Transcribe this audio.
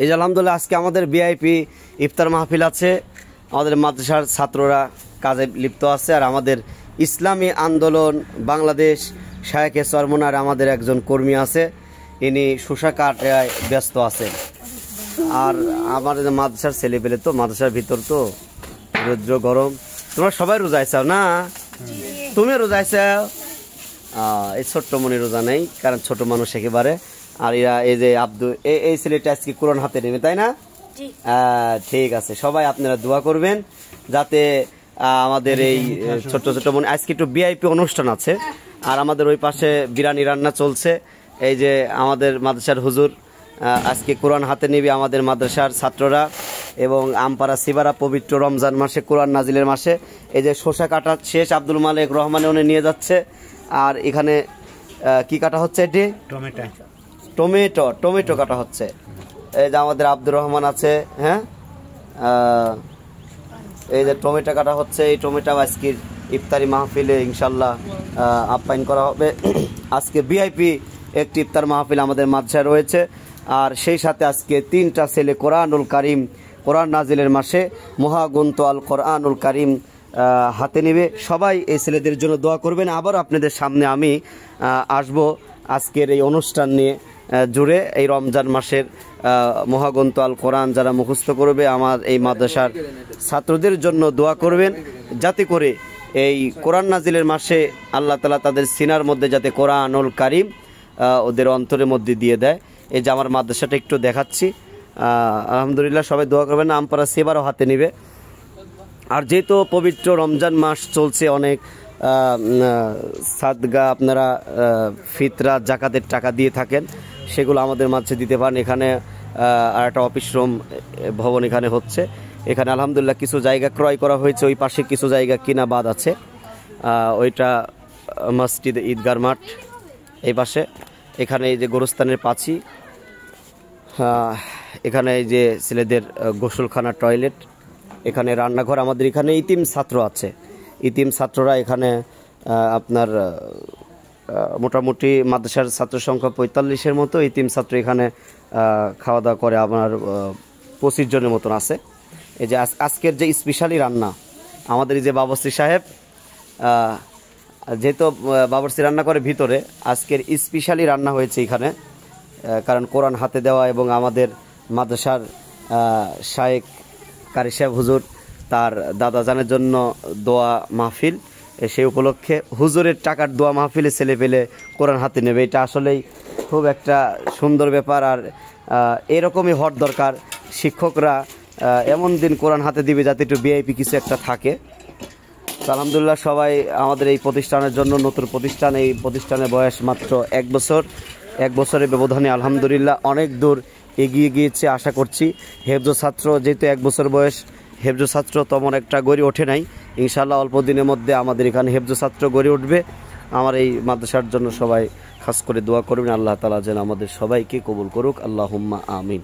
এই যে আলহামদুলিল্লাহ আজকে আমাদের ভিআইপি ইফতার মাহফিল আছে। আমাদের মাদ্রাসার ছাত্ররা কাজে লিপ্ত আছে, আর আমাদের ইসলামী আন্দোলন বাংলাদেশ শায়েখে চরমনার আমাদের একজন কর্মী আছে, ইনি শসা কাটায় ব্যস্ত আছে। আর আমার মাদ্রাসার ছেলে পেলে তো মাদ্রাসার ভিতর তো রৌদ্র গরম, তোমরা সবাই রোজায় চাও না? তুমি রোজায় চাও? এই ছোট্ট মনে রোজা নেই, কারণ ছোট মানুষ একেবারে। আর এরা এই যে এই ছেলেটা আজকে কোরআন হাতে নেবে, তাই না? ঠিক আছে, সবাই আপনারা দোয়া করবেন যাতে আমাদের এই ছোট ছোট মনে। আজকে একটু ভিআইপি অনুষ্ঠান আছে, আর আমাদের ওই পাশে বিরিয়ানি রান্না চলছে। এই যে আমাদের মাদ্রাসার হুজুর আজকে কোরআন হাতে নিবে, আমাদের মাদ্রাসার ছাত্ররা এবং আমপাড়া সিবারা পবিত্র রমজান মাসে, কোরআন নাজিলের মাসে। এই যে শসা কাটা শেষ, আব্দুল মালিক রহমানে উনি নিয়ে যাচ্ছে। আর এখানে কি কাটা হচ্ছে? এটি টমেটো কাটা হচ্ছে। এই যে আমাদের আব্দুর রহমান আছে, হ্যাঁ, এই যে টমেটো কাটা হচ্ছে। এই টমেটো আজকের ইফতারি মাহফিলে ইনশাল্লাহ আপ্যায়ন করা হবে। আজকে ভিআইপি একটি ইফতার মাহফিল আমাদের মাদ্রাসায় রয়েছে, আর সেই সাথে আজকে 3টা ছেলে কোরআনুল কারিম, কোরআন নাজিলের মাসে মহাগ্রন্থ আল কোরআনুল কারিম হাতে নেবে। সবাই এই ছেলেদের জন্য দোয়া করবেন। আবার আপনাদের সামনে আমি আসব আজকের এই অনুষ্ঠান নিয়ে জুড়ে। এই রমজান মাসের মহাগ্রন্থ আল কোরআন যারা মুখস্থ করবে, আমার এই মাদ্রাসার ছাত্রদের জন্য দোয়া করবেন, যাতে করে এই কোরআন নাজিলের মাসে আল্লাহ তাআলা তাদের সিনার মধ্যে যাতে কোরআনুল কারিম ওদের অন্তরের মধ্যে দিয়ে দেয়। এই যে আমার মাদ্রাসাটা একটু দেখাচ্ছি, আলহামদুলিল্লাহ সবাই দোয়া করবেন। আমপাড়া সেবারও হাতে নিবে। আর যেহেতু পবিত্র রমজান মাস চলছে, অনেক সাদগা আপনারা ফিতরা জাকাতের টাকা দিয়ে থাকেন, সেগুলো আমাদের মাঝে দিতে পারেন। এখানে আর একটা অফিস রুম ভবন এখানে হচ্ছে। এখানে আলহামদুলিল্লাহ কিছু জায়গা ক্রয় করা হয়েছে, ওই পাশে কিছু জায়গা কিনা বাদ আছে। ওইটা মসজিদ ঈদগার মাঠ এই পাশে। এখানে এই যে গোরস্থানের পাঁচি, এখানে এই যে ছেলেদের গোসলখানা, টয়লেট, এখানে রান্নাঘর। আমাদের এখানে ইতিম ছাত্র আছে, ইতিম ছাত্ররা এখানে আপনার মোটামুটি মাদ্রাসার ছাত্র সংখ্যা 45-এর মতো ইতিম ছাত্র এখানে খাওয়া দাওয়া করে। আপনার 25 জনের মতন আছে। এই যে আজকের যে স্পেশালি রান্না, আমাদের এই যে বাবরচি সাহেব, যেহেতু বাবরচি রান্না করে ভিতরে, আজকের স্পেশালি রান্না হয়েছে এখানে, কারণ কোরআন হাতে দেওয়া এবং আমাদের মাদ্রাসার শায়েখ কারি সাহেব হুজুর তার দাদাজানের জন্য দোয়া মাহফিল, সেই উপলক্ষে হুজুরের টাকার দোয়া মাহফিলে ছেলে পেলে কোরআন হাতে নেবে। এটা আসলেই খুব একটা সুন্দর ব্যাপার, আর এরকমই হওয়ার দরকার। শিক্ষকরা এমন দিন কোরআন হাতে দিবে যাতে একটু ভিআইপি কিছু একটা থাকে। আলহামদুলিল্লাহ সবাই আমাদের এই প্রতিষ্ঠানের জন্য, নতুন প্রতিষ্ঠান, এই প্রতিষ্ঠানের বয়স মাত্র 1 বছর, 1 বছরের ব্যবধানে আলহামদুলিল্লাহ অনেক দূর এগিয়ে গিয়েছে। আশা করছি হেফজ ছাত্র, যেহেতু 1 বছর বয়স, হেফজ ছাত্র তেমন একটা গড়ে ওঠে নাই, ইনশাআল্লাহ অল্প দিনের মধ্যে আমাদের এখানে হেফজ ছাত্র গড়ে উঠবে। আমার এই মাদ্রাসার জন্য সবাই খাস করে দোয়া করবেন, আল্লাহ তাআলা যেন আমাদের সবাইকে কবুল করুক। আল্লাহুম্মা আমিন।